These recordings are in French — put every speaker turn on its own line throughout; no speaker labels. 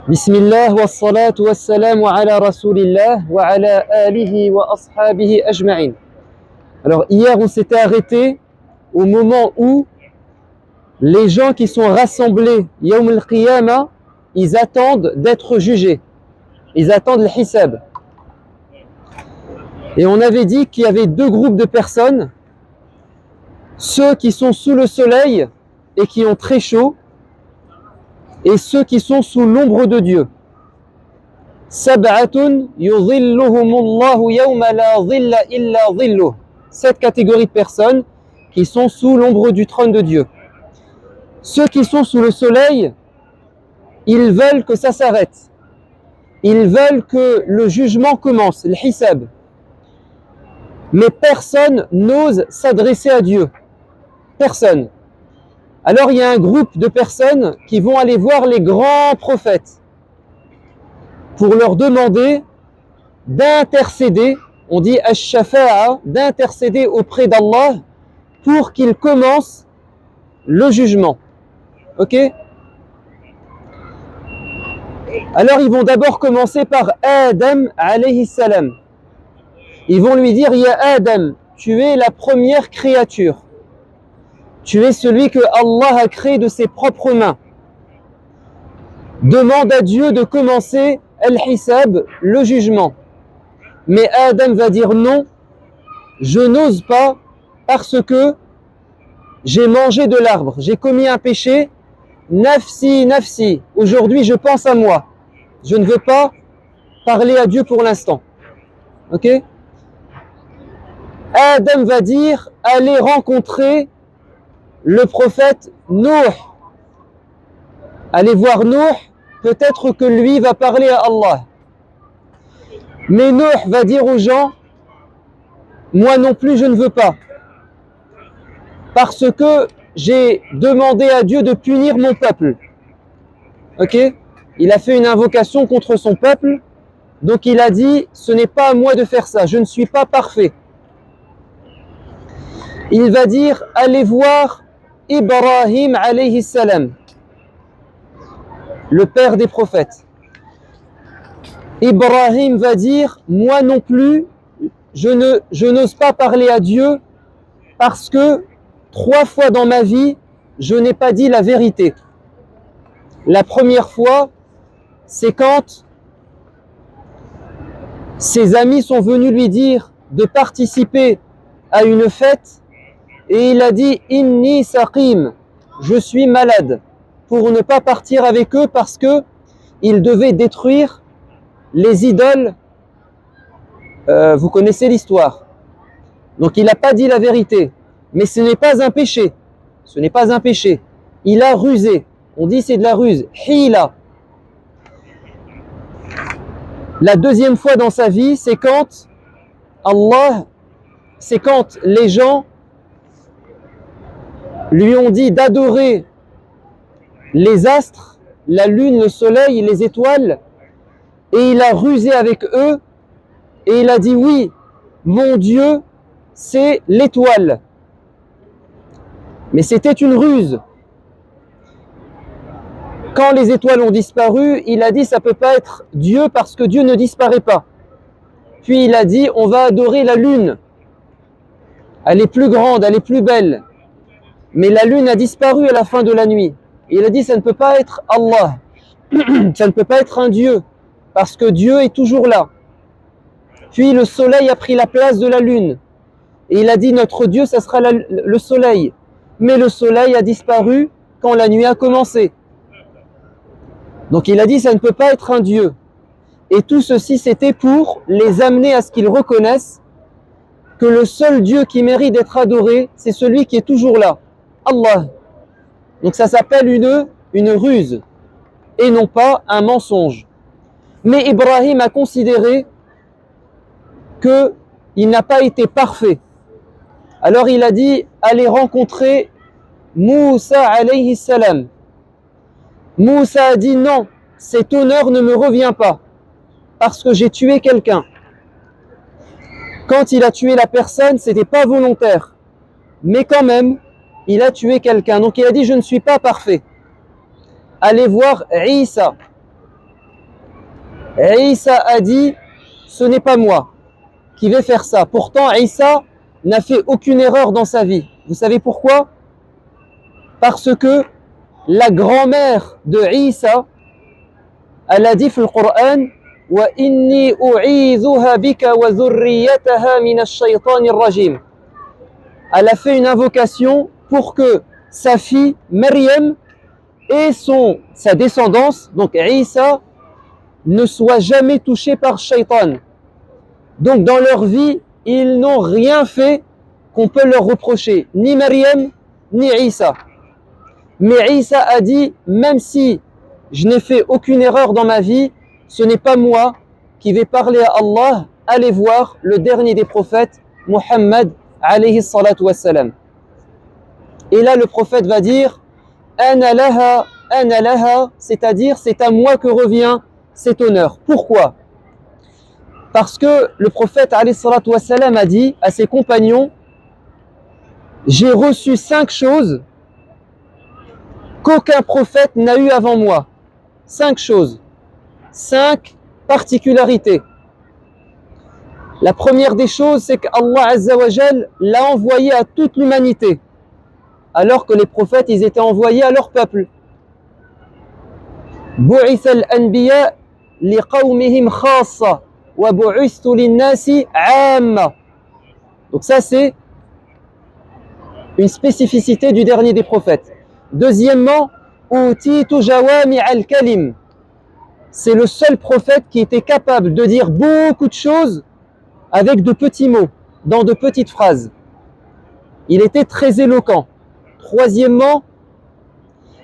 Bismillah wa salatu wa salam ala rasulillah wa ala alihi wa ashabihi ajma'in. Alors hier on s'était arrêté au moment où les gens qui sont rassemblés Yawm al-Qiyamah, ils attendent d'être jugés. Ils attendent le hisab. Et on avait dit qu'il y avait deux groupes de personnes, ceux qui sont sous le soleil et qui ont très chaud, et ceux qui sont sous l'ombre de Dieu. Sab'atun yudhilluhumullahu yawma la dhilla illa dhilluh. Cette catégorie de personnes qui sont sous l'ombre du trône de Dieu. Ceux qui sont sous le soleil, ils veulent que ça s'arrête. Ils veulent que le jugement commence, le hisab. Mais personne n'ose s'adresser à Dieu. Personne. Alors il y a un groupe de personnes qui vont aller voir les grands prophètes pour leur demander d'intercéder, on dit ash-shafa'a, d'intercéder auprès d'Allah pour qu'il commence le jugement. Ok? Alors ils vont d'abord commencer par Adam alayhi salam. Ils vont lui dire, Ya Adam, tu es la première créature. Tu es celui que Allah a créé de ses propres mains. Demande à Dieu de commencer al-hisab, le jugement. Mais Adam va dire non, je n'ose pas parce que j'ai mangé de l'arbre, j'ai commis un péché, nafsi, nafsi. Aujourd'hui, je pense à moi. Je ne veux pas parler à Dieu pour l'instant. Ok? Adam va dire, allez rencontrer le prophète Nuh. Allez voir Nuh, peut-être que lui va parler à Allah. Mais Nuh va dire aux gens, moi non plus je ne veux pas. Parce que j'ai demandé à Dieu de punir mon peuple. Ok? Il a fait une invocation contre son peuple, donc il a dit, ce n'est pas à moi de faire ça, je ne suis pas parfait. Il va dire, allez voir Ibrahim alayhi salam, le père des prophètes. Ibrahim va dire, moi non plus, je n'ose pas parler à Dieu parce que 3 fois dans ma vie, je n'ai pas dit la vérité. La première fois, c'est quand ses amis sont venus lui dire de participer à une fête et il a dit « Inni saqim » je suis malade, pour ne pas partir avec eux parce que il devait détruire les idoles. Vous connaissez l'histoire. Donc il n'a pas dit la vérité. Mais ce n'est pas un péché. Ce n'est pas un péché. Il a rusé. On dit c'est de la ruse. Hila. La deuxième fois dans sa vie, c'est quand les gens lui ont dit d'adorer les astres, la lune, le soleil, les étoiles, et il a rusé avec eux, et il a dit oui, mon Dieu, c'est l'étoile. Mais c'était une ruse. Quand les étoiles ont disparu, il a dit ça ne peut pas être Dieu parce que Dieu ne disparaît pas. Puis il a dit on va adorer la lune. Elle est plus grande, elle est plus belle. Mais la lune a disparu à la fin de la nuit. Et il a dit ça ne peut pas être Allah. Ça ne peut pas être un Dieu. Parce que Dieu est toujours là. Puis le soleil a pris la place de la lune. Et il a dit notre Dieu, ça sera le soleil. Mais le soleil a disparu quand la nuit a commencé. Donc il a dit ça ne peut pas être un Dieu. Et tout ceci c'était pour les amener à ce qu'ils reconnaissent que le seul Dieu qui mérite d'être adoré, c'est celui qui est toujours là, Allah. Donc ça s'appelle une ruse et non pas un mensonge. Mais Ibrahim a considéré qu'il n'a pas été parfait. Alors il a dit, allez rencontrer Moussa alayhi salam. Moussa a dit, non, cet honneur ne me revient pas, parce que j'ai tué quelqu'un. Quand il a tué la personne, c'était pas volontaire. Mais quand même, il a tué quelqu'un. Donc il a dit, je ne suis pas parfait. Allez voir Isa. Isa a dit, ce n'est pas moi qui vais faire ça. Pourtant, Isa n'a fait aucune erreur dans sa vie. Vous savez pourquoi? Parce que la grand-mère de Isa, elle a dit dans le Coran, وَإِنِّي أُعِيذُهَا بِكَ وَذُرِّيَّتَهَا مِنَ الشَّيْطَانِ الرَّجِيمِ. Elle a fait une invocation pour que sa fille, Maryam, et sa descendance, donc Isa, ne soient jamais touchés par Shaitan. Donc dans leur vie, ils n'ont rien fait qu'on peut leur reprocher, ni Maryam, ni Isa. Mais Isa a dit, même si je n'ai fait aucune erreur dans ma vie, ce n'est pas moi qui vais parler à Allah, allez voir le dernier des prophètes, Muhammad alayhi salatu wassalam. Et là le prophète va dire, ana laha, c'est-à-dire c'est à moi que revient cet honneur. Pourquoi? Parce que le prophète alayhi salatu wassalam a dit à ses compagnons, j'ai reçu 5 choses qu'aucun prophète n'a eu avant moi. 5 choses, 5 particularités. La première des choses, c'est qu'Allah Azza wa Jal l'a envoyé à toute l'humanité, alors que les prophètes, ils étaient envoyés à leur peuple. Bu'itha al-anbiya liqawmihim khassa wa bu'ithtu lin-nasi 'amma. Donc ça, c'est une spécificité du dernier des prophètes. Deuxièmement, utitu jawami al-kalim. C'est le seul prophète qui était capable de dire beaucoup de choses avec de petits mots, dans de petites phrases. Il était très éloquent. Troisièmement,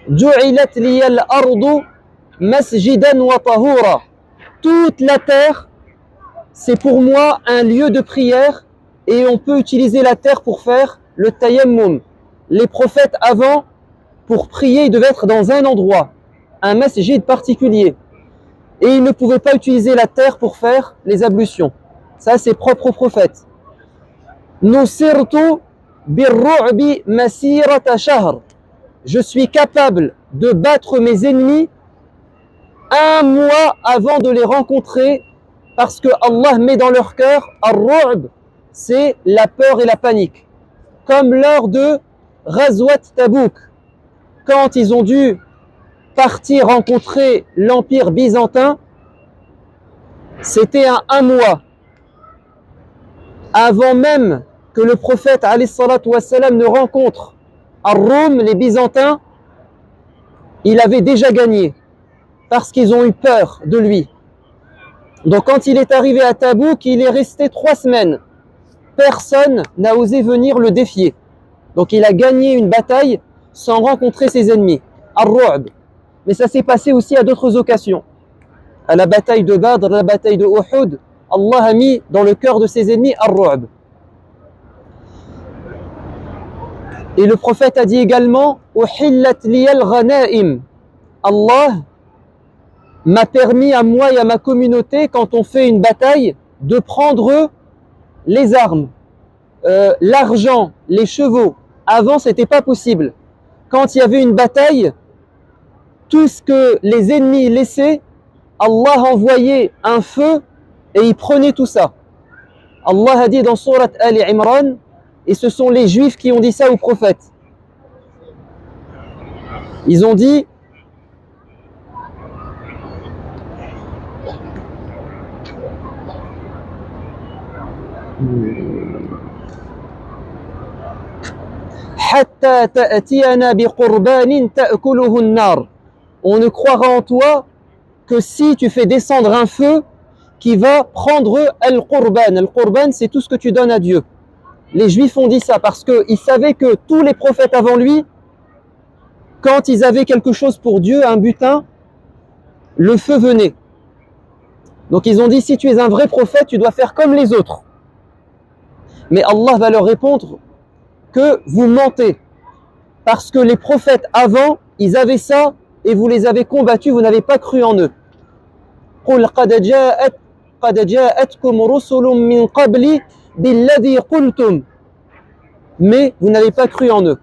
ju'ilat liya al-ardu masjidan wa tahura. Toute la terre, c'est pour moi un lieu de prière et on peut utiliser la terre pour faire le tayammum. Les prophètes avant, pour prier, ils devaient être dans un endroit, un masjid particulier. Et ils ne pouvaient pas utiliser la terre pour faire les ablutions. Ça, c'est propre aux prophètes. Nusirtu birru'bi masirata shahr. Je suis capable de battre mes ennemis 1 mois avant de les rencontrer parce que Allah met dans leur cœur ar-ru'b, c'est la peur et la panique. Comme lors de Ghazwat Tabouk, quand ils ont dû partir rencontrer l'Empire byzantin, c'était un mois avant même que le prophète alayhi salatu wassalam ne rencontre Ar-Rum, les Byzantins, il avait déjà gagné parce qu'ils ont eu peur de lui. Donc quand il est arrivé à Tabouk, il est resté 3 semaines. Personne n'a osé venir le défier. Donc il a gagné une bataille sans rencontrer ses ennemis. Ar-Ru'b. Mais ça s'est passé aussi à d'autres occasions. À la bataille de Badr, à la bataille de Uhud, Allah a mis dans le cœur de ses ennemis Ar-Ru'b. Et le prophète a dit également Uhillat liyal ghanaim. Allah m'a permis à moi et à ma communauté, quand on fait une bataille, de prendre les armes, l'argent, les chevaux. Avant, c'était pas possible. Quand il y avait une bataille, tout ce que les ennemis laissaient, Allah envoyait un feu et il prenait tout ça. Allah a dit dans Surat Ali Imran, et ce sont les Juifs qui ont dit ça au prophète. Ils ont dit Hatta ta'tiyana biqurbanin ta'kuluhu an-nar. On ne croira en toi que si tu fais descendre un feu qui va prendre al-qurban. Al-qurban, c'est tout ce que tu donnes à Dieu. Les Juifs ont dit ça parce qu'ils savaient que tous les prophètes avant lui, quand ils avaient quelque chose pour Dieu, un butin, le feu venait. Donc ils ont dit, si tu es un vrai prophète, tu dois faire comme les autres. Mais Allah va leur répondre que vous mentez. Parce que les prophètes avant, ils avaient ça et vous les avez combattus, vous n'avez pas cru en eux. قُلْ قَدْ جَاءَتْكُمْ رُسُلٌ مِّن قَبْلِ بِالَّذِي قُلْتُمْ. Mais vous n'avez pas cru en eux.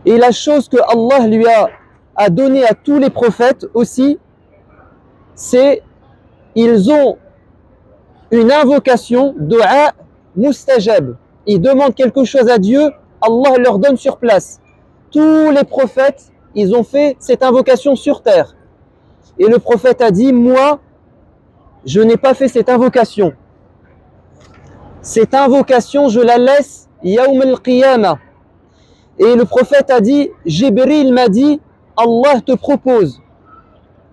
Et la chose que Allah lui a donné à tous les prophètes aussi, c'est ils ont une invocation, dua mustajab. Ils demandent quelque chose à Dieu, Allah leur donne sur place. Tous les prophètes, ils ont fait cette invocation sur terre. Et le prophète a dit, moi, je n'ai pas fait cette invocation. Cette invocation, je la laisse Yawm al-Qiyamah. Et le prophète a dit, Jibril m'a dit, Allah te propose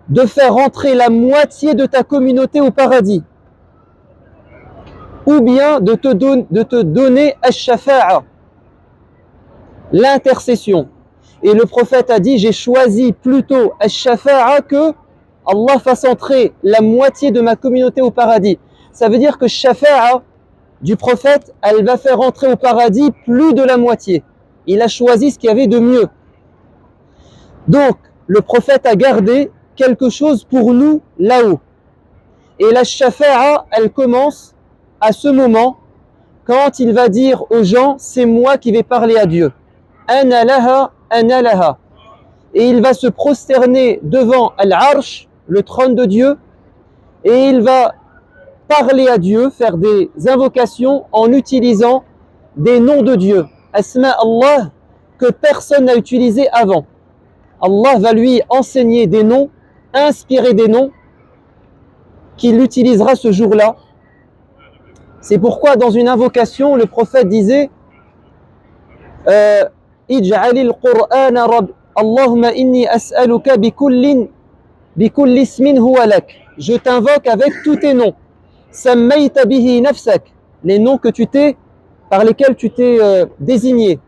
de faire rentrer la moitié de ta communauté au paradis, ou bien de te donner ash-shafa'a, l'intercession. Et le prophète a dit, j'ai choisi plutôt ash-shafa'a que Allah fasse entrer la moitié de ma communauté au paradis. Ça veut dire que shafa'a du prophète, elle va faire entrer au paradis plus de la moitié. Il a choisi ce qu'il y avait de mieux. Donc, le prophète a gardé quelque chose pour nous là-haut. Et la shafa'a, elle commence à ce moment quand il va dire aux gens, c'est moi qui vais parler à Dieu. Ana laha, ana laha. Et il va se prosterner devant Al-Arsh, le trône de Dieu, et il va parler à Dieu, faire des invocations en utilisant des noms de Dieu. Asma Allah, que personne n'a utilisé avant. Allah va lui enseigner des noms, inspirer des noms qu'il utilisera ce jour-là. C'est pourquoi dans une invocation, le prophète disait Ij'alil Qur'ana Rabb, Allahumma inni as'aluka bikulli ismin huwa lak. Je t'invoque avec tous tes noms. Sammayta bihi nafsak, les noms que par lesquels tu t'es désigné.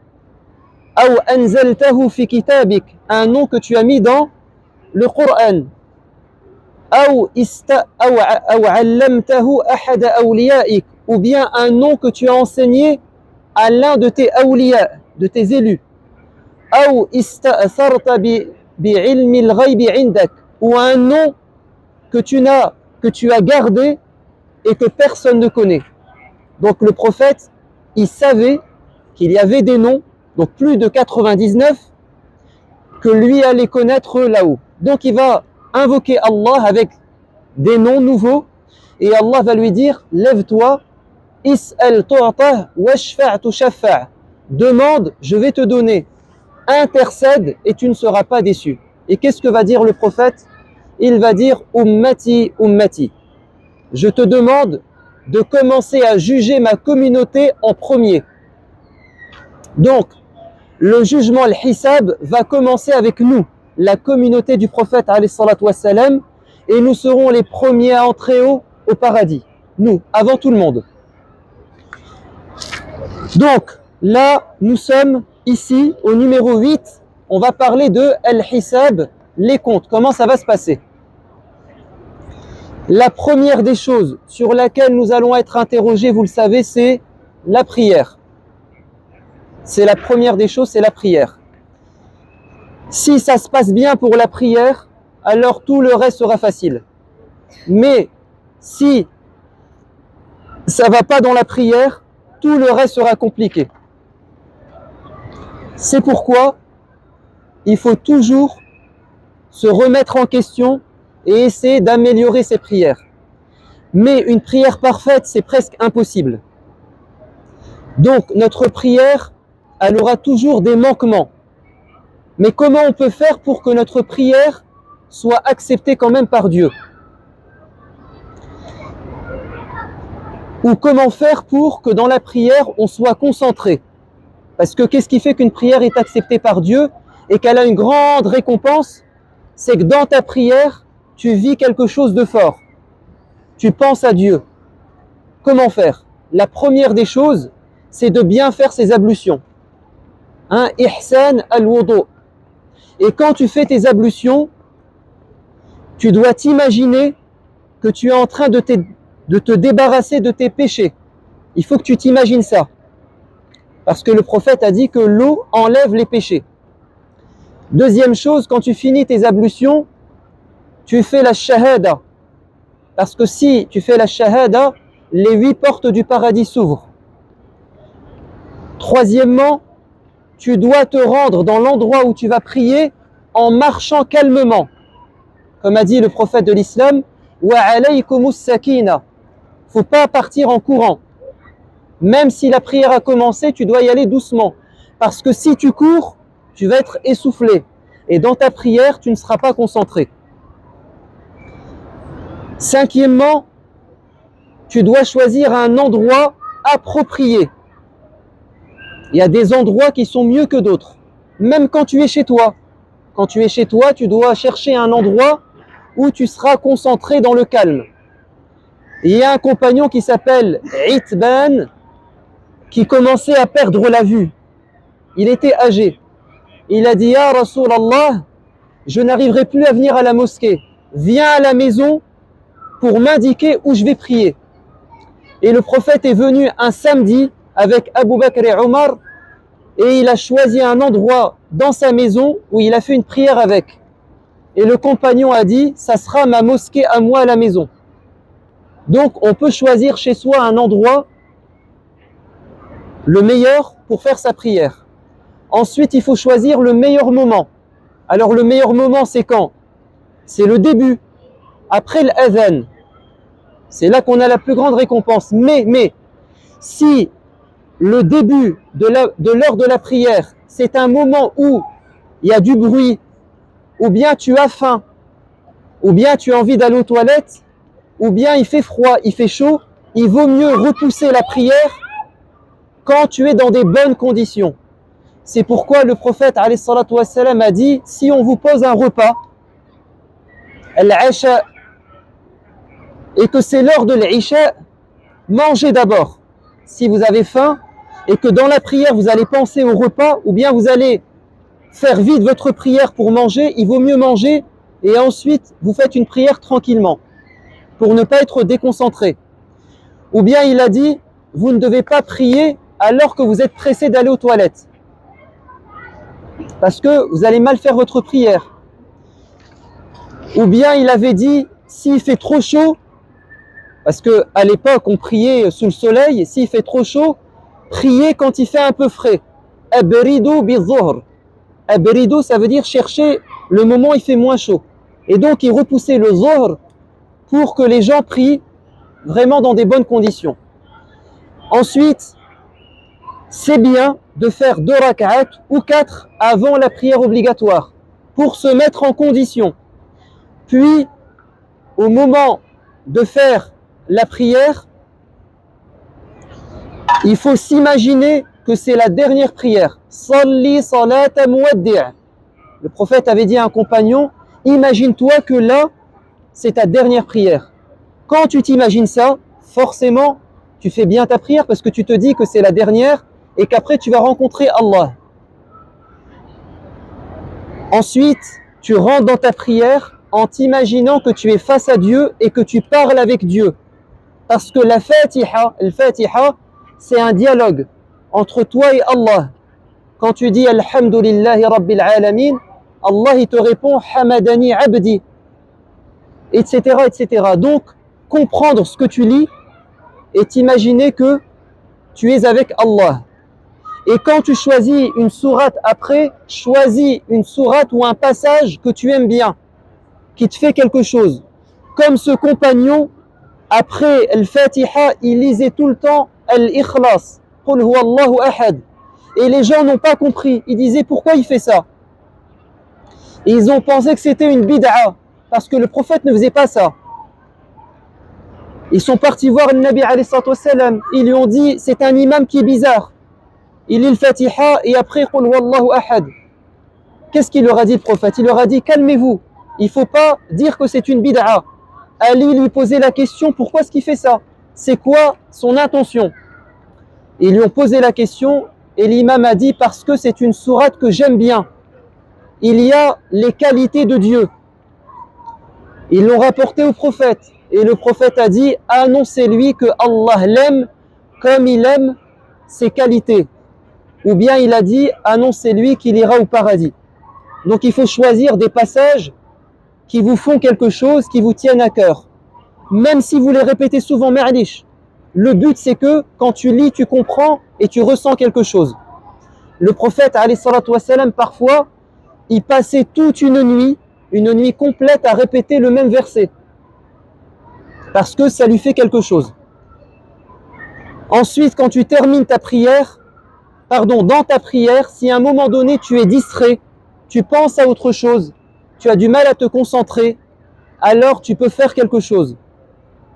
Aw anzaltahu fi kitabik, un nom que tu as mis dans le Coran. Aw allamtahu ahada awliyaik, ou bien un nom que tu as enseigné à l'un de tes awliya, de tes élus. Aw ista'tharta bi ilmi al-ghaybi indak, ou un nom que tu as gardé et que personne ne connaît. Donc le prophète, il savait qu'il y avait des noms, donc plus de 99, que lui allait connaître là-haut. Donc il va invoquer Allah avec des noms nouveaux, et Allah va lui dire, lève-toi, is'al tu'ta washfa' tushaffa', demande, je vais te donner, intercède et tu ne seras pas déçu. Et qu'est-ce que va dire le prophète? Il va dire, ummati, ummati. Je te demande de commencer à juger ma communauté en premier. Donc, le jugement, al-hisab, va commencer avec nous, la communauté du prophète, alayhi salatu wassalam, et nous serons les premiers à entrer au paradis. Nous, avant tout le monde. Donc, là, nous sommes ici, au numéro 8, on va parler de al-hisab, les comptes, comment ça va se passer. La première des choses sur laquelle nous allons être interrogés, vous le savez, c'est la prière. C'est la première des choses, c'est la prière. Si ça se passe bien pour la prière, alors tout le reste sera facile. Mais si ça ne va pas dans la prière, tout le reste sera compliqué. C'est pourquoi il faut toujours se remettre en question et essayer d'améliorer ses prières. Mais une prière parfaite, c'est presque impossible. Donc notre prière, elle aura toujours des manquements. Mais comment on peut faire pour que notre prière soit acceptée quand même par Dieu? Ou comment faire pour que dans la prière, on soit concentré? Parce que qu'est-ce qui fait qu'une prière est acceptée par Dieu et qu'elle a une grande récompense? C'est que dans ta prière, tu vis quelque chose de fort. Tu penses à Dieu. Comment faire? La première des choses, c'est de bien faire ses ablutions. Ihsan al-wudu. Et quand tu fais tes ablutions, tu dois t'imaginer que tu es en train de te débarrasser de tes péchés. Il faut que tu t'imagines ça. Parce que le prophète a dit que l'eau enlève les péchés. Deuxième chose, quand tu finis tes ablutions, tu fais la shahada. Parce que si tu fais la shahada, les 8 portes du paradis s'ouvrent. Troisièmement, tu dois te rendre dans l'endroit où tu vas prier en marchant calmement. Comme a dit le prophète de l'islam, wa alaykumus sakina. Faut pas partir en courant. Même si la prière a commencé, tu dois y aller doucement. Parce que si tu cours, tu vas être essoufflé. Et dans ta prière, tu ne seras pas concentré. Cinquièmement, tu dois choisir un endroit approprié. Il y a des endroits qui sont mieux que d'autres. Même quand tu es chez toi. Quand tu es chez toi, tu dois chercher un endroit où tu seras concentré dans le calme. Il y a un compagnon qui s'appelle Itban, qui commençait à perdre la vue. Il était âgé. Il a dit, Ya Rasulallah, je n'arriverai plus à venir à la mosquée. Viens à la maison pour m'indiquer où je vais prier. Et le prophète est venu un samedi avec Abu Bakr et Omar et il a choisi un endroit dans sa maison où il a fait une prière avec. Et le compagnon a dit, ça sera ma mosquée à moi à la maison. Donc on peut choisir chez soi un endroit le meilleur pour faire sa prière. Ensuite, il faut choisir le meilleur moment. Alors le meilleur moment, c'est quand? C'est le début, après l'adhan. C'est là qu'on a la plus grande récompense. Mais si le début de l'heure de la prière, c'est un moment où il y a du bruit, ou bien tu as faim, ou bien tu as envie d'aller aux toilettes, ou bien il fait froid, il fait chaud, il vaut mieux repousser la prière quand tu es dans des bonnes conditions. C'est pourquoi le prophète alayhi salatu wassalam a dit, si on vous pose un repas, al-isha, et que c'est l'heure de l'isha, mangez d'abord. Si vous avez faim et que dans la prière vous allez penser au repas ou bien vous allez faire vite votre prière pour manger, il vaut mieux manger et ensuite vous faites une prière tranquillement pour ne pas être déconcentré. Ou bien il a dit, vous ne devez pas prier alors que vous êtes pressé d'aller aux toilettes parce que vous allez mal faire votre prière. Ou bien il avait dit, s'il fait trop chaud, parce qu'à l'époque on priait sous le soleil, s'il fait trop chaud, priez quand il fait un peu frais. Abridu bi-dhuhr. Abridu, ça veut dire chercher le moment où il fait moins chaud. Et donc il repoussait le zuhr pour que les gens prient vraiment dans des bonnes conditions. Ensuite, c'est bien de faire 2 rak'at ou 4 avant la prière obligatoire pour se mettre en condition. Puis, au moment de faire la prière, il faut s'imaginer que c'est la dernière prière. Salli salata muwaddi'. Le prophète avait dit à un compagnon, imagine-toi que là, c'est ta dernière prière. Quand tu t'imagines ça, forcément, tu fais bien ta prière parce que tu te dis que c'est la dernière et qu'après tu vas rencontrer Allah. Ensuite, tu rentres dans ta prière en t'imaginant que tu es face à Dieu et que tu parles avec Dieu. Parce que la Fatiha, c'est un dialogue entre toi et Allah. Quand tu dis Alhamdulillahi Rabbil Alamin, Allah il te répond Hamadani Abdi, etc., etc. Donc, comprendre ce que tu lis et t'imaginer que tu es avec Allah. Et quand tu choisis une sourate après, choisis une sourate ou un passage que tu aimes bien, qui te fait quelque chose. Comme ce compagnon, après Al-Fatiha, il lisait tout le temps Al-Ikhlas, Qul huwa Allahu ahad. Et les gens n'ont pas compris. Ils disaient pourquoi il fait ça. Et ils ont pensé que c'était une bid'a, parce que le prophète ne faisait pas ça. Ils sont partis voir le Nabi alayhi salatu wassalam. Ils lui ont dit c'est un imam qui est bizarre. Il lit le Fatiha et après Qul huwa Allahu ahad. Qu'est-ce qu'il leur a dit le prophète? Il leur a dit calmez-vous. Il ne faut pas dire que c'est une bid'a. Ali lui posait la question pourquoi est-ce qu'il fait ça? C'est quoi son intention? Ils lui ont posé la question et l'imam a dit parce que c'est une sourate que j'aime bien. Il y a les qualités de Dieu. Ils l'ont rapporté au prophète et le prophète a dit annoncez-lui que Allah l'aime comme il aime ses qualités. Ou bien il a dit annoncez-lui qu'il ira au paradis. Donc il faut choisir des passages qui vous font quelque chose, qui vous tiennent à cœur. Même si vous les répétez souvent, ma'alish. Le but c'est que quand tu lis, tu comprends et tu ressens quelque chose. Le prophète, alayhi salatu wassalam, parfois, il passait toute une nuit complète à répéter le même verset. parce que ça lui fait quelque chose. Ensuite, quand tu termines ta prière, dans ta prière, si à un moment donné tu es distrait, tu penses à autre chose, tu as du mal à te concentrer, alors tu peux faire quelque chose.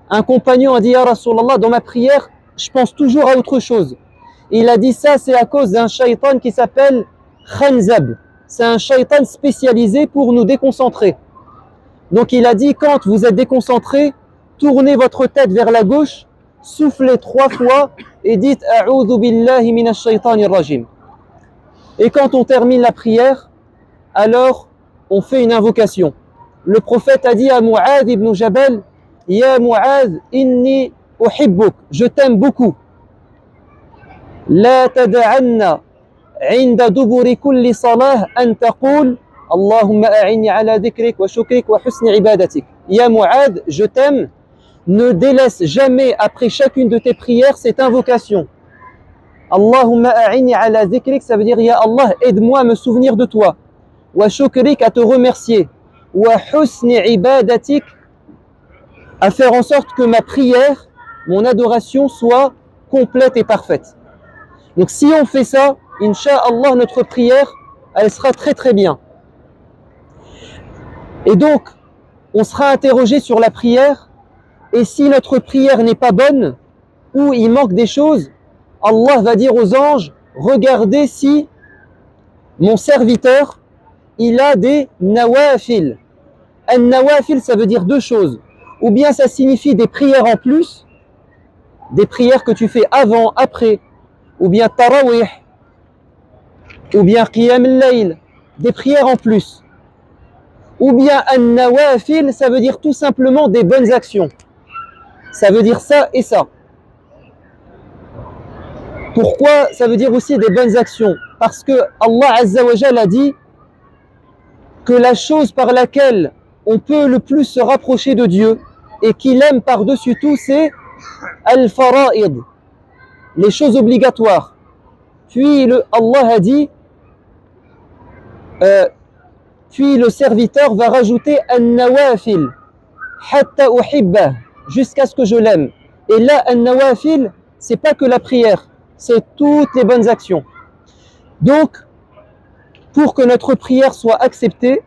Un compagnon a dit, Ya Rasulallah, dans ma prière, je pense toujours à autre chose. Et il a dit ça, c'est à cause d'un shaitan qui s'appelle Khanzab. C'est un shaitan spécialisé pour nous déconcentrer. Donc il a dit, quand vous êtes déconcentré, tournez votre tête vers la gauche, soufflez 3 fois et dites A'udhu billahi minash shaitanir rajim. Et quand on termine la prière, alors on fait une invocation. Le prophète a dit à Mu'adh ibn Jabal, Ya Mu'adh, inni uhibbuk, je t'aime beaucoup. La tada'anna 'inda duburi kulli salah an taqul Allahumma a'inni ala dhikrik wa shukrik wa husni ibadatik. Ya Mu'adh, je t'aime. Ne délaisse jamais après chacune de tes prières cette invocation. Allahumma a'inni ala dhikrik, ça veut dire Ya Allah, aide-moi à me souvenir de toi. Wa shukrik, à te remercier. Wa husni ibadatik, à faire en sorte que ma prière, mon adoration soit complète et parfaite. Donc si on fait ça, Inch'Allah, notre prière, elle sera très très bien. Et donc, on sera interrogé sur la prière, et si notre prière n'est pas bonne, ou il manque des choses, Allah va dire aux anges, regardez si mon serviteur, il a des nawafil. Un nawafil, ça veut dire 2 choses. Ou bien ça signifie des prières en plus, des prières que tu fais avant, après, ou bien tarawih, ou bien qiyam al-layl, des prières en plus. Ou bien un nawafil, ça veut dire tout simplement des bonnes actions. Ça veut dire ça et ça. Pourquoi ça veut dire aussi des bonnes actions? Parce que Allah Azza wa Jal a dit que la chose par laquelle on peut le plus se rapprocher de Dieu et qu'il aime par-dessus tout, c'est al-fara'id, les choses obligatoires. Puis Allah a dit, puis le serviteur va rajouter an-nawafil, hatta uhibbah, jusqu'à ce que je l'aime. Et là, an-nawafil, c'est pas que la prière, c'est toutes les bonnes actions. Donc, pour que notre prière soit acceptée,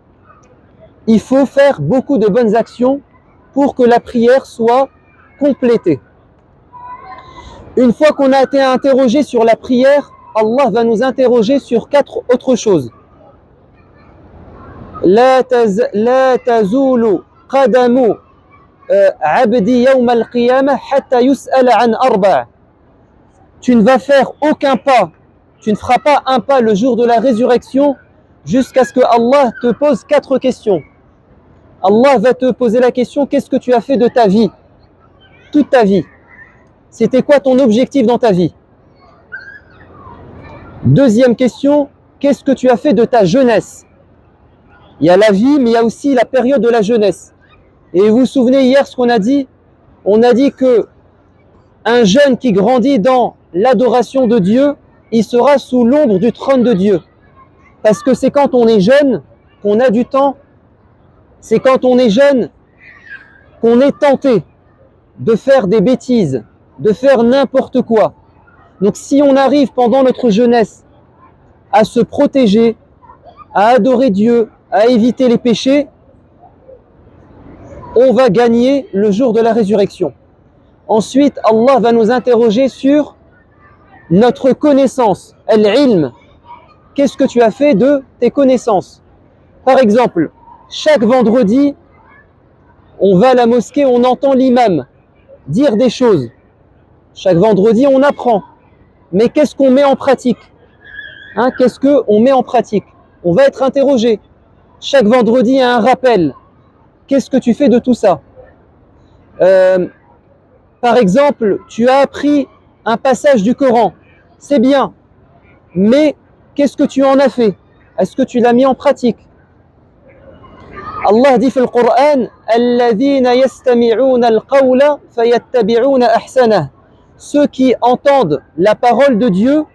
il faut faire beaucoup de bonnes actions pour que la prière soit complétée. Une fois qu'on a été interrogé sur la prière, Allah va nous interroger sur 4 autres choses. La tazulu qadamu abdi yawm al-qiyamah hatta yus'ala an arba'. Tu ne vas faire aucun pas, tu ne feras pas un pas le jour de la résurrection jusqu'à ce que Allah te pose 4 questions. Allah va te poser la question, qu'est-ce que tu as fait de ta vie? Toute ta vie. C'était quoi ton objectif dans ta vie? Deuxième question, qu'est-ce que tu as fait de ta jeunesse? Il y a la vie, mais il y a aussi la période de la jeunesse. Et vous vous souvenez hier ce qu'on a dit? On a dit que un jeune qui grandit dans l'adoration de Dieu, il sera sous l'ombre du trône de Dieu. Parce que c'est quand on est jeune qu'on a du temps. C'est quand on est jeune qu'on est tenté de faire des bêtises, de faire n'importe quoi. Donc si on arrive pendant notre jeunesse à se protéger, à adorer Dieu, à éviter les péchés, on va gagner le jour de la résurrection. Ensuite, Allah va nous interroger sur notre connaissance, al-ilm. Qu'est-ce que tu as fait de tes connaissances? Par exemple, chaque vendredi, on va à la mosquée, on entend l'imam dire des choses. Chaque vendredi, on apprend. Mais qu'est-ce qu'on met en pratique? Qu'est-ce qu'on met en pratique? On va être interrogé. Chaque vendredi, il y a un rappel. Qu'est-ce que tu fais de tout ça? Par exemple, tu as appris un passage du Coran. C'est bien. Mais qu'est-ce que tu en as fait? Est-ce que tu l'as mis en pratique? Allah dit dans le Coran, alladhina yastami'una al-qawla fayattabi'una ahsanah. Ceux qui entendent la parole de Dieu,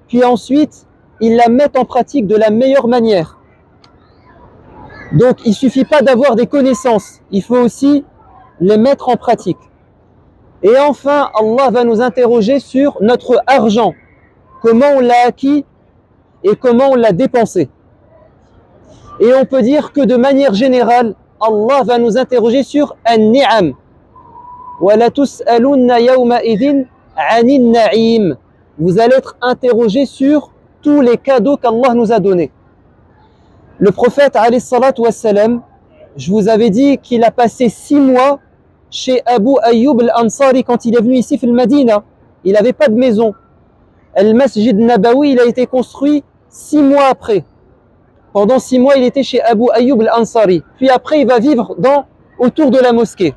puis ensuite ils la mettent en pratique de la meilleure manière. Donc il ne suffit pas d'avoir des connaissances, il faut aussi les mettre en pratique. Et enfin, Allah va nous interroger sur notre argent, comment on l'a acquis et comment on l'a dépensé. Et on peut dire que de manière générale, Allah va nous interroger sur an-ni'am. وَلَا تُسْأَلُنَّ يَوْمَئِذٍ عَنِ النَّعِيمِ. Vous allez être interrogé sur tous les cadeaux qu'Allah nous a donnés. Le prophète, alayhi salatu wassalam, je vous avais dit qu'il a passé 6 mois chez Abu Ayyub al-Ansari quand il est venu ici, fil Madina. Il n'avait pas de maison. Al-Masjid Nabawi, il a été construit 6 mois après. Pendant 6 mois, il était chez Abu Ayyub al-Ansari. Puis après, il va vivre autour de la mosquée.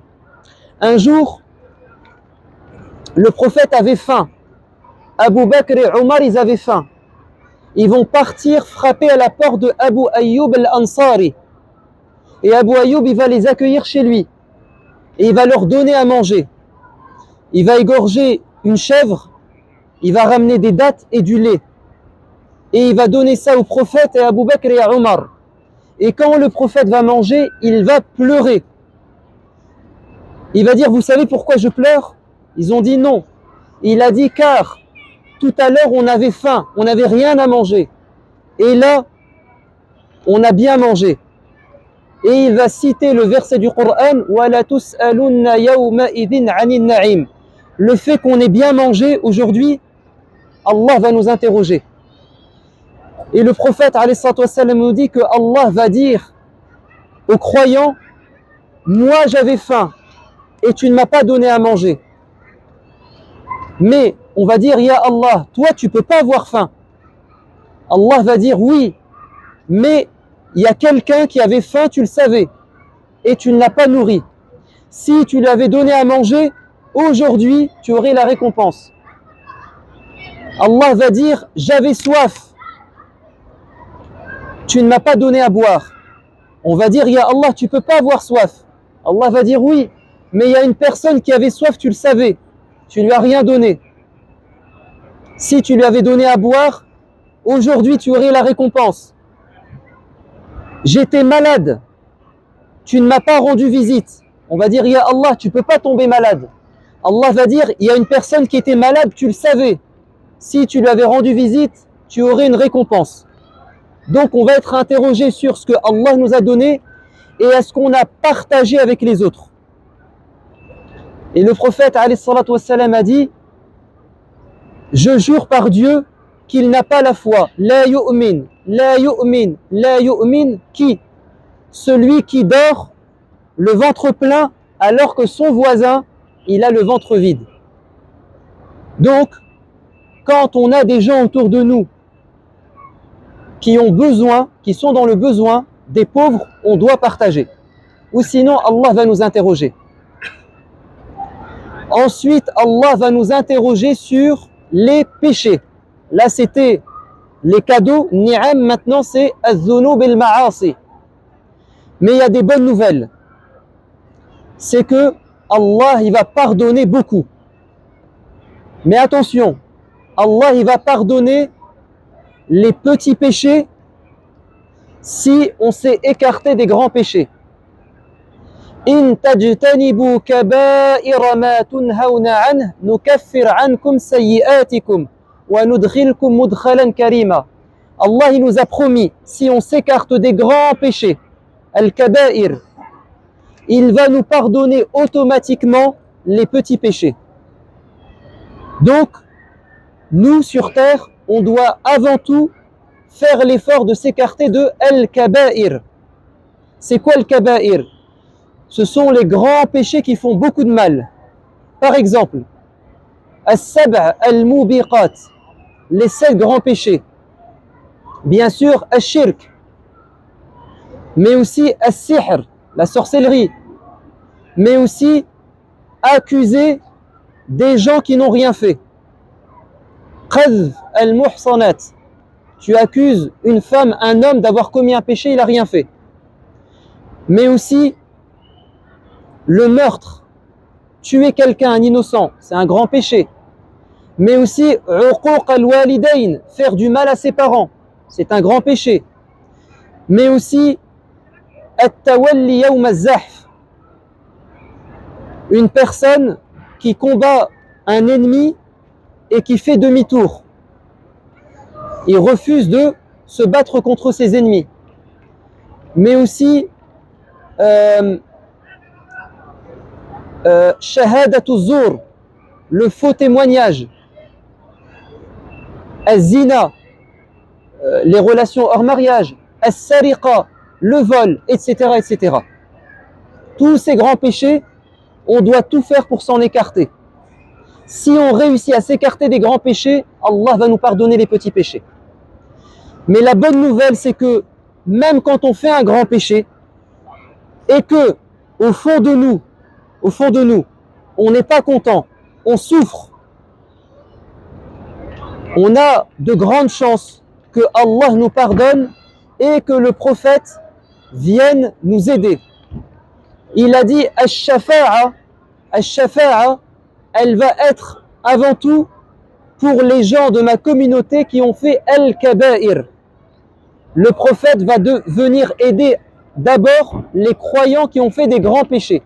Un jour, le prophète avait faim. Abu Bakr et Omar, ils avaient faim. Ils vont partir frapper à la porte de Abu Ayyub al-Ansari. Et Abu Ayyub, il va les accueillir chez lui. Et il va leur donner à manger. Il va égorger une chèvre. Il va ramener des dattes et du lait. Et il va donner ça au prophète et à Abu Bakr et à Omar. Et quand le prophète va manger, il va pleurer. Il va dire, vous savez pourquoi je pleure? Ils ont dit non. Il a dit, car tout à l'heure on avait faim, on n'avait rien à manger. Et là, on a bien mangé. Et il va citer le verset du Coran, وَلَا تُسْأَلُنَّ يَوْمَئِذٍ عَنِ النَّعِيمِ. Le fait qu'on ait bien mangé aujourd'hui, Allah va nous interroger. Et le prophète alayhi salatu wassalam nous dit que Allah va dire aux croyants, moi j'avais faim et tu ne m'as pas donné à manger. Mais on va dire, ya Allah, toi tu peux pas avoir faim. Allah va dire oui, mais il y a quelqu'un qui avait faim, tu le savais, et tu ne l'as pas nourri. Si tu lui avais donné à manger, aujourd'hui tu aurais la récompense. Allah va dire, j'avais soif, tu ne m'as pas donné à boire. On va dire, ya Allah, tu peux pas avoir soif. Allah va dire oui, mais il y a une personne qui avait soif, tu le savais, tu lui as rien donné. Si tu lui avais donné à boire, aujourd'hui tu aurais la récompense. J'étais malade, tu ne m'as pas rendu visite. On va dire, ya Allah, tu peux pas tomber malade. Allah va dire, il y a une personne qui était malade, tu le savais. Si tu lui avais rendu visite, tu aurais une récompense. Donc on va être interrogé sur ce que Allah nous a donné et à ce qu'on a partagé avec les autres. Et le prophète alayhi salatu wassalam a dit, je jure par Dieu qu'il n'a pas la foi. La yu'min, la yu'min, la yu'min, qui? Celui qui dort le ventre plein alors que son voisin, il a le ventre vide. Donc, quand on a des gens autour de nous qui ont besoin, qui sont dans le besoin, des pauvres, on doit partager. Ou sinon, Allah va nous interroger. Ensuite, Allah va nous interroger sur les péchés. Là, c'était les cadeaux, ni'am, maintenant c'est az-zunub al-ma'asi. Mais il y a des bonnes nouvelles. C'est que Allah, il va pardonner beaucoup. Mais attention, Allah, il va pardonner les petits péchés si on s'est écarté des grands péchés. In tajtanibu kaba'ira ma tunhauna anhu nukaffir ankum sayyi'atikum wa nudkhilkum mudkhalan karima. Allah, il nous a promis, si on s'écarte des grands péchés, al-kaba'ir, il va nous pardonner automatiquement les petits péchés. Donc, nous sur terre, on doit avant tout faire l'effort de s'écarter de al-kaba'ir. C'est quoi al-kaba'ir? Ce sont les grands péchés qui font beaucoup de mal. Par exemple, as-sab' al-mubiqat, les 7 grands péchés. Bien sûr, as-shirk, mais aussi as-sihr, la sorcellerie, mais aussi accuser des gens qui n'ont rien fait. Qadh al-muhsanat, tu accuses une femme, un homme d'avoir commis un péché, il n'a rien fait. Mais aussi le meurtre, tuer quelqu'un, un innocent, c'est un grand péché. Mais aussi uquq al-walidayn, faire du mal à ses parents, c'est un grand péché. Mais aussi at-tawalli yawm az-zahf, Une personne qui combat un ennemi et qui fait demi-tour. Il refuse de se battre contre ses ennemis. Mais aussi shahadatu zour, le faux témoignage, az-zina, les relations hors mariage, as-sariqa, le vol, etc., etc. Tous ces grands péchés, on doit tout faire pour s'en écarter. Si on réussit à s'écarter des grands péchés, Allah va nous pardonner les petits péchés. Mais la bonne nouvelle, c'est que même quand on fait un grand péché et que au fond de nous, on n'est pas content, on souffre, on a de grandes chances que Allah nous pardonne et que le prophète vienne nous aider. Il a dit Ash-shafa'a, elle va être avant tout pour les gens de ma communauté qui ont fait al-kaba'ir. Le prophète va venir aider d'abord les croyants qui ont fait des grands péchés.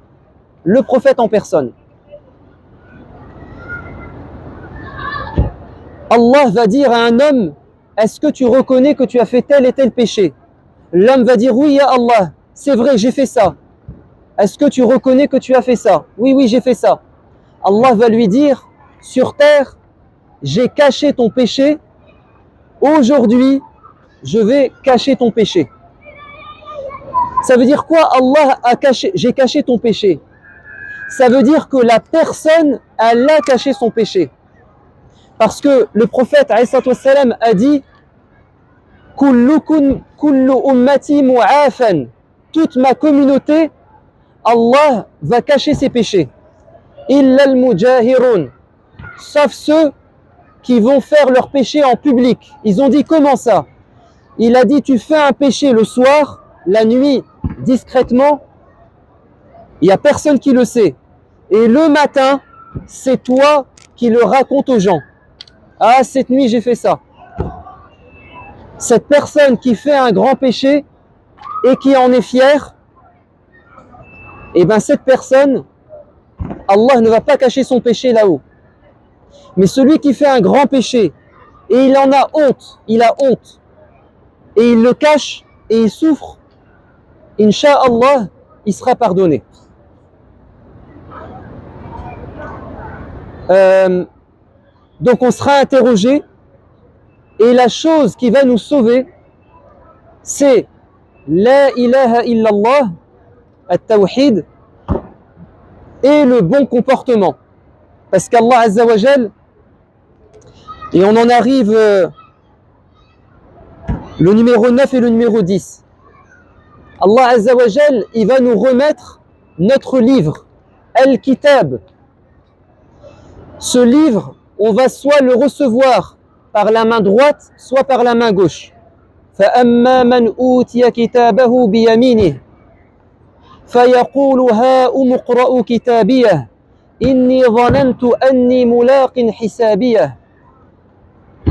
Le prophète en personne. Allah va dire à un homme, est-ce que tu reconnais que tu as fait tel et tel péché? L'homme va dire, oui, ya Allah, c'est vrai, j'ai fait ça. Est-ce que tu reconnais que tu as fait ça? Oui, oui, j'ai fait ça. Allah va lui dire, sur terre, j'ai caché ton péché, aujourd'hui, je vais cacher ton péché. Ça veut dire quoi? Allah a caché, j'ai caché ton péché. Ça veut dire que la personne, elle a caché son péché. Parce que le prophète ﷺ a dit Kullu ummati mu'afan, toute ma communauté, Allah va cacher ses péchés. Illa al-mujahirun, sauf ceux qui vont faire leur péché en public. Ils ont dit comment ça? Il a dit tu fais un péché le soir, la nuit, discrètement, il n'y a personne qui le sait. Et le matin, c'est toi qui le racontes aux gens. Ah, cette nuit, j'ai fait ça. Cette personne qui fait un grand péché et qui en est fière, eh bien cette personne, Allah ne va pas cacher son péché là-haut. Mais celui qui fait un grand péché et il en a honte, il a honte, et il le cache et il souffre, Inch'Allah, il sera pardonné. Donc on sera interrogé et la chose qui va nous sauver, c'est La ilaha illallah, at-tawhid, et le bon comportement. Parce qu'Allah Azza wa Jal, et on en arrive le numéro 9 et le numéro 10. Allah Azza wa Jal, il va nous remettre notre livre, Al-Kitab. Ce livre, on va soit le recevoir par la main droite, soit par la main gauche. فَأَمَّا مَنْ أُوتِيَ كِتَابَهُ بِيَمِينِهِ فَيَقُولُ هَاؤُمُ اقْرَءُوا كِتَابِيَهْ إِنِّي ظَنَنْتُ أَنِّي مُلَاقٍ حِسَابِيَهْ.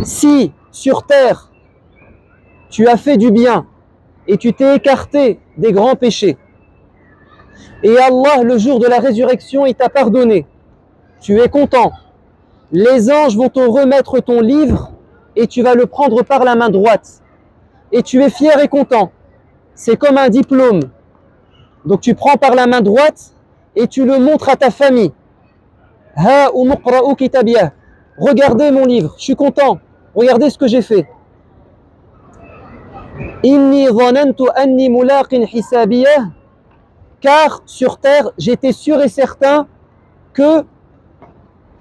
Si sur terre tu as fait du bien et tu t'es écarté des grands péchés et Allah le jour de la résurrection il t'a pardonné, tu es content, les anges vont te remettre ton livre et tu vas le prendre par la main droite et tu es fier et content, c'est comme un diplôme, donc tu prends par la main droite et tu le montres à ta famille. Regardez mon livre, je suis content, regardez ce que j'ai fait. Inni dhanantu anni mulaqin hisabiyah, car sur terre j'étais sûr et certain que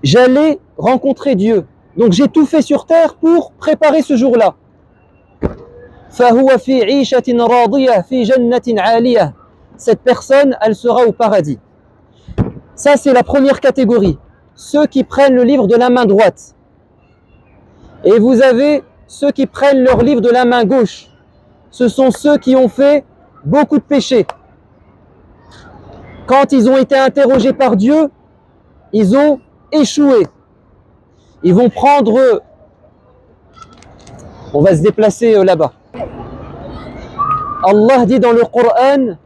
j'allais rencontrer Dieu. Donc j'ai tout fait sur terre pour préparer ce jour-là. Fahuwa fi 'ishatin radiyah fi jannatin 'aliyah. Cette personne, elle sera au paradis. Ça c'est la première catégorie, ceux qui prennent le livre de la main droite. Et vous avez ceux qui prennent leur livre de la main gauche. Ce sont ceux qui ont fait beaucoup de péchés. Quand ils ont été interrogés par Dieu, ils ont échoué. Ils vont prendre... On va se déplacer là-bas. Allah dit dans le Coran,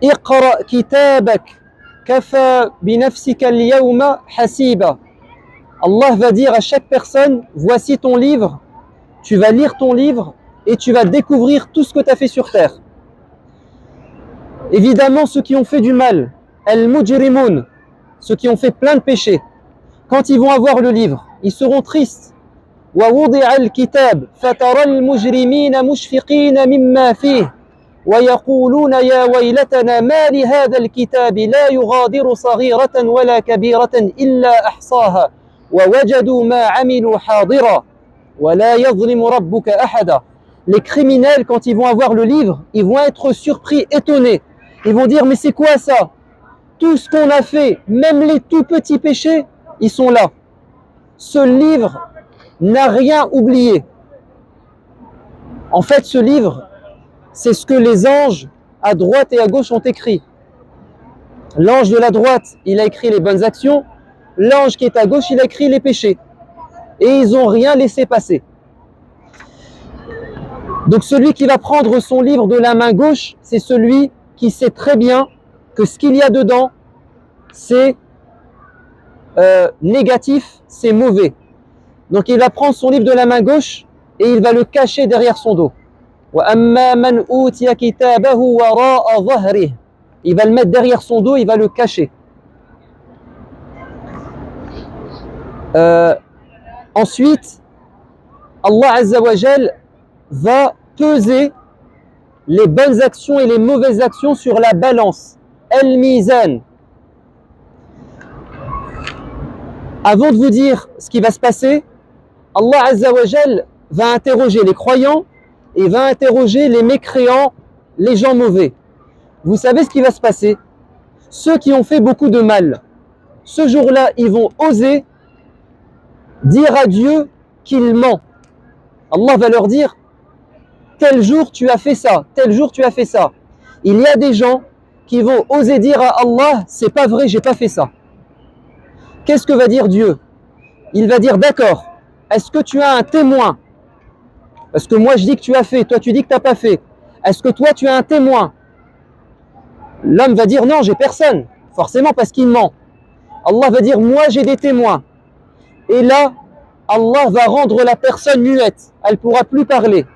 Iqra kitabak Kafa binafsika al-yawma hasiba. Allah va dire à chaque personne, voici ton livre, tu vas lire ton livre et tu vas découvrir tout ce que tu as fait sur terre. Évidemment, ceux qui ont fait du mal, al-mujrimun, ceux qui ont fait plein de péchés, quand ils vont avoir le livre, ils seront tristes. وَوُضِعَ الْكِتَابُ فَتَرَى الْمُجْرِمِينَ مُشْفِقِينَ مِمَّا فِيهِ وَيَقُولُونَ يَا وَيْلَتَنَا مَا لِهَذَا الْكِتَابِ لَا يُغَادِرُ صَغِيرَةً وَلَا كَبِيرَةً إِلَّا أَحْصَاهَا وَوَجَدُوا مَا عَمِلُوا حَاضِرًا وَلَا يَظْلِمُ رَبُّكَ أَحَدًا. Les criminels, quand ils vont avoir le livre, ils vont être surpris, étonnés. Ils vont dire, mais c'est quoi ça? Tout ce qu'on a fait, même les tout petits péchés, ils sont là. Ce livre n'a rien oublié. En fait, ce livre, c'est ce que les anges à droite et à gauche ont écrit. L'ange de la droite, il a écrit les bonnes actions. L'ange qui est à gauche, il a écrit les péchés. Et ils n'ont rien laissé passer. Donc celui qui va prendre son livre de la main gauche, c'est celui qui sait très bien que ce qu'il y a dedans, c'est négatif, c'est mauvais. Donc il va prendre son livre de la main gauche et il va le cacher derrière son dos. وَأَمَّا مَنْ أُوتِيَ كِتَابَهُ وَرَاءَ ظَهْرِهِ. Il va le mettre derrière son dos, il va le cacher. Ensuite, Allah Azza wa Jal va peser les bonnes actions et les mauvaises actions sur la balance. Al-Mizan. Avant de vous dire ce qui va se passer, Allah Azza wa Jal va interroger les croyants et va interroger les mécréants, les gens mauvais. Vous savez ce qui va se passer? Ceux qui ont fait beaucoup de mal, ce jour-là, ils vont oser dire à Dieu qu'il ment. Allah va leur dire, tel jour tu as fait ça, tel jour tu as fait ça. Il y a des gens qui vont oser dire à Allah, c'est pas vrai, j'ai pas fait ça. Qu'est-ce que va dire Dieu? Il va dire, d'accord, est-ce que tu as un témoin? Parce que moi je dis que tu as fait, toi tu dis que tu n'as pas fait. Est-ce que toi tu as un témoin? L'homme va dire, non, j'ai personne. Forcément parce qu'il ment. Allah va dire, moi j'ai des témoins. Et là, Allah va rendre la personne muette. Elle ne pourra plus parler.